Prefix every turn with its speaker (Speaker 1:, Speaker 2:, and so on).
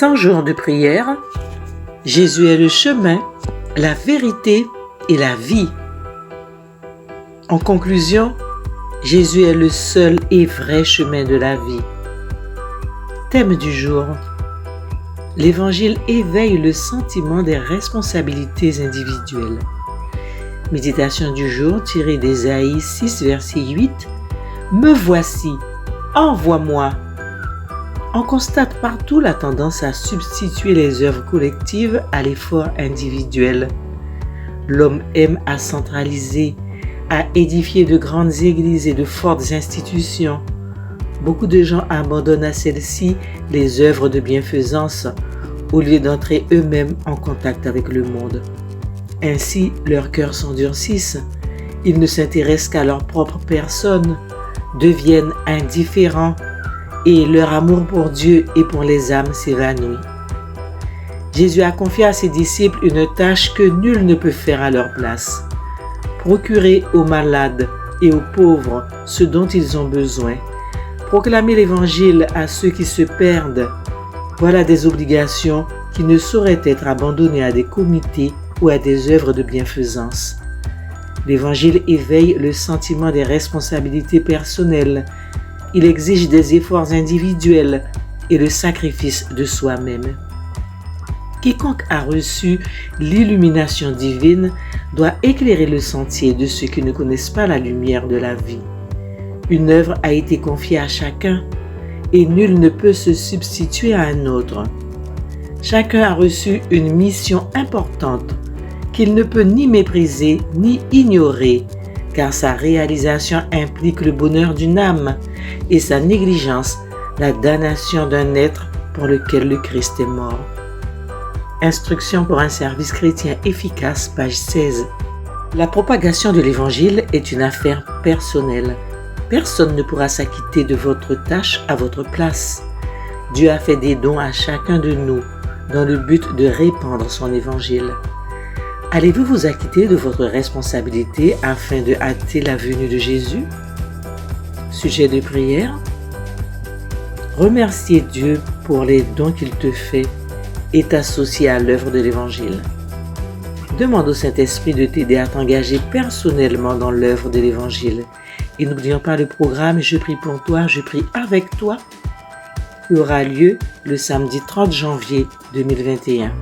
Speaker 1: 100 jours de prière, Jésus est le chemin, la vérité et la vie. En conclusion, Jésus est le seul et vrai chemin de la vie. Thème du jour. L'Évangile éveille le sentiment des responsabilités individuelles. Méditation du jour tirée d'Ésaïe 6, verset 8. Me voici, envoie-moi. On constate partout la tendance à substituer les œuvres collectives à l'effort individuel. L'homme aime à centraliser, à édifier de grandes églises et de fortes institutions. Beaucoup de gens abandonnent à celles-ci les œuvres de bienfaisance au lieu d'entrer eux-mêmes en contact avec le monde. Ainsi, leurs cœurs s'endurcissent, ils ne s'intéressent qu'à leur propre personne, deviennent indifférents et leur amour pour Dieu et pour les âmes s'évanouit. Jésus a confié à ses disciples une tâche que nul ne peut faire à leur place. Procurer aux malades et aux pauvres ce dont ils ont besoin. Proclamer l'Évangile à ceux qui se perdent. Voilà des obligations qui ne sauraient être abandonnées à des comités ou à des œuvres de bienfaisance. L'Évangile éveille le sentiment des responsabilités personnelles. Il exige des efforts individuels et le sacrifice de soi-même. Quiconque a reçu l'illumination divine doit éclairer le sentier de ceux qui ne connaissent pas la lumière de la vie. Une œuvre a été confiée à chacun et nul ne peut se substituer à un autre. Chacun a reçu une mission importante qu'il ne peut ni mépriser ni ignorer, car sa réalisation implique le bonheur d'une âme et sa négligence la damnation d'un être pour lequel le Christ est mort. Instruction pour un service chrétien efficace, page 16. La propagation de l'Évangile est une affaire personnelle. Personne ne pourra s'acquitter de votre tâche à votre place. Dieu a fait des dons à chacun de nous dans le but de répandre son Évangile. Allez-vous vous acquitter de votre responsabilité afin de hâter la venue de Jésus? Sujet de prière. Remercier Dieu pour les dons qu'il te fait est associé à l'œuvre de l'Évangile. Demande au Saint-Esprit de t'aider à t'engager personnellement dans l'œuvre de l'Évangile. Et n'oublions pas le programme Je prie pour toi, je prie avec toi, qui aura lieu le samedi 30 janvier 2021.